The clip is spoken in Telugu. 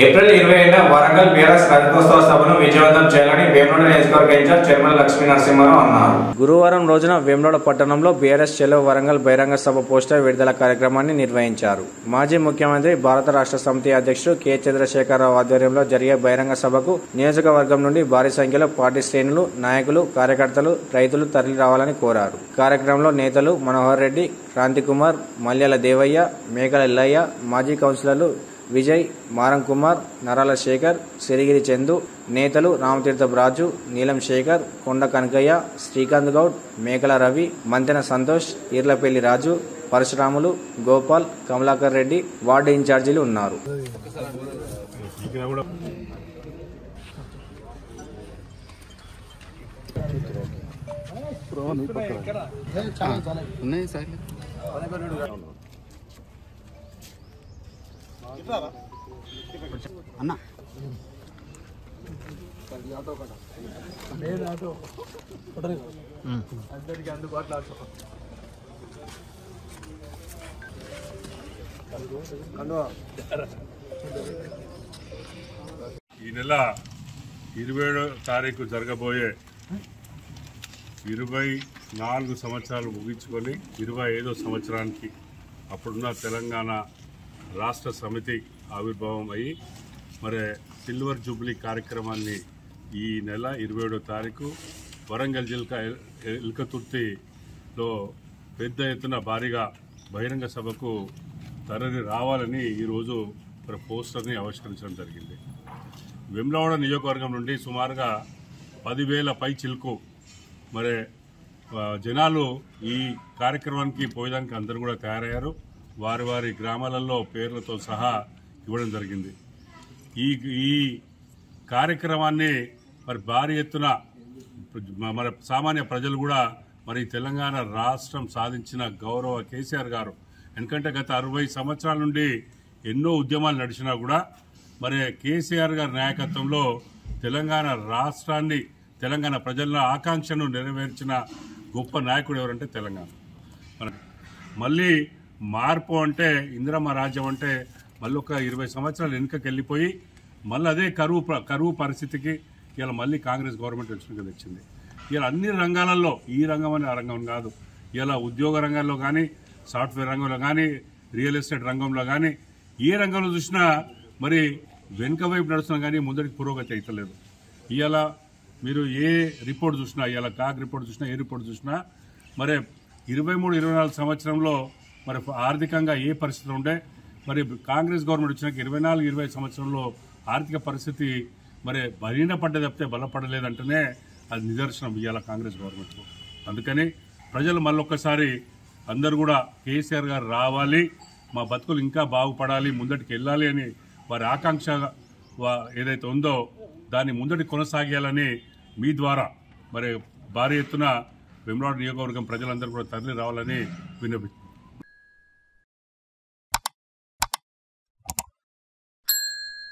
ఏప్రిల్ 20న వరంగల్ బీఆర్ఎస్ రజతోత్సవ సభను విజయవంతం చేయాలని వేములవాడ నియోజకవర్గ ఇన్ఛార్జ్ చైర్మన్ లక్ష్మీ నరసింహారావు అన్నారు. గురువారం రోజున వేములవాడ పట్టణంలో బీఆర్ఎస్ చెలో వరంగల్ బహిరంగ సభ పోస్టర్ విడుదల కార్యక్రమాన్ని నిర్వహించారు. మాజీ ముఖ్యమంత్రి భారత రాష్ట్ర సమితి అధ్యక్షుడు కె చంద్రశేఖరరావు ఆధ్వర్యంలో జరిగే బహిరంగ సభకు నియోజకవర్గం నుండి భారీ సంఖ్యలో పార్టీ శ్రేణులు, నాయకులు, కార్యకర్తలు, రైతులు తరలి రావాలని కోరారు. కార్యక్రమంలో నేతలు మనోహర్ రెడ్డి, క్రాంతికుమార్, మల్యాల దేవయ్య, మేకల ఎల్లయ్య, మాజీ కౌన్సిలర్లు విజయ్, మారం కుమార్, నరాల శేఖర్, సిరిగిరి చందు, నేతలు రామతీర్థ రాజు, నీలం శేఖర్, కొండ కనకయ్య, శ్రీకాంత్ గౌడ్, మేకల రవి, మంతెన సంతోష్, ఈర్లపల్లి రాజు, పరశురాములు, గోపాల్, కమలాకర్ రెడ్డి వార్డు ఇన్ఛార్జీలు ఉన్నారు. అన్న ఈ నెల 27వ తారీఖు జరగబోయే 24 సంవత్సరాలు ముగించుకొని 25వ సంవత్సరానికి అప్పుడున్న తెలంగాణ రాష్ట్ర సమితి ఆవిర్భావం అయ్యి మరి సిల్వర్ జూబ్లీ కార్యక్రమాన్ని ఈ నెల 27వ తారీఖు వరంగల్ జిల్లా ఎల్కతుర్తిలో పెద్ద ఎత్తున భారీగా బహిరంగ సభకు తరలి రావాలని ఈరోజు మరి పోస్టర్ని ఆవిష్కరించడం జరిగింది. వేములవాడ నియోజకవర్గం నుండి సుమారుగా 10,000 పై చిలుకు మరి జనాలు ఈ కార్యక్రమానికి పోయేదానికి అందరూ కూడా తయారయ్యారు. వారి వారి గ్రామాలలో పేర్లతో సహా ఇవ్వడం జరిగింది. ఈ కార్యక్రమాన్ని మరి భారీ ఎత్తున మన సామాన్య ప్రజలు కూడా మరి తెలంగాణ రాష్ట్రం సాధించిన గౌరవ కేసీఆర్ గారు, ఎందుకంటే గత 60 సంవత్సరాల నుండి ఎన్నో ఉద్యమాలు నడిచినా కూడా మరి కేసీఆర్ గారి నాయకత్వంలో తెలంగాణ రాష్ట్రాన్ని, తెలంగాణ ప్రజల ఆకాంక్షను నెరవేర్చిన గొప్ప నాయకుడు ఎవరంటే తెలంగాణ. మళ్ళీ మార్పు అంటే ఇందిరమ్మ రాజ్యం అంటే మళ్ళీ ఒక 20 సంవత్సరాలు వెనుకకి వెళ్ళిపోయి మళ్ళీ అదే కరువు పరిస్థితికి ఇలా మళ్ళీ కాంగ్రెస్ గవర్నమెంట్ వచ్చిన తెచ్చింది. ఇలా అన్ని రంగాలలో, ఈ రంగం అని ఆ రంగం కాదు, ఇలా ఉద్యోగ రంగంలో కానీ, సాఫ్ట్వేర్ రంగంలో కానీ, రియల్ ఎస్టేట్ రంగంలో కానీ, ఏ రంగంలో చూసినా మరి వెనుక వైపు నడుస్తున్నా కానీ ముందరికి పురోగతి అవుతలేదు. ఇవాళ మీరు ఏ రిపోర్ట్ చూసినా, ఇవాళ కాగ్ రిపోర్ట్ చూసినా, ఏ రిపోర్ట్ చూసినా మరి 23-24 సంవత్సరంలో మరి ఆర్థికంగా ఏ పరిస్థితులు ఉండే, మరి కాంగ్రెస్ గవర్నమెంట్ వచ్చినాక 24-25 సంవత్సరంలో ఆర్థిక పరిస్థితి మరి బలహీనపడ్డ తప్పితే బలపడలేదంటేనే అది నిదర్శనం ఇవాళ కాంగ్రెస్ గవర్నమెంట్. అందుకని ప్రజలు మళ్ళొక్కసారి అందరూ కూడా కేసీఆర్ గారు రావాలి, మా బతుకులు ఇంకా బాగుపడాలి, ముందటికి వెళ్ళాలి అని వారి ఆకాంక్ష ఏదైతే ఉందో దాన్ని ముందటి కొనసాగాలని మీ ద్వారా మరి భారీ ఎత్తున వేములవాడ నియోజకవర్గం ప్రజలందరూ కూడా తరలి రావాలని విన్నపి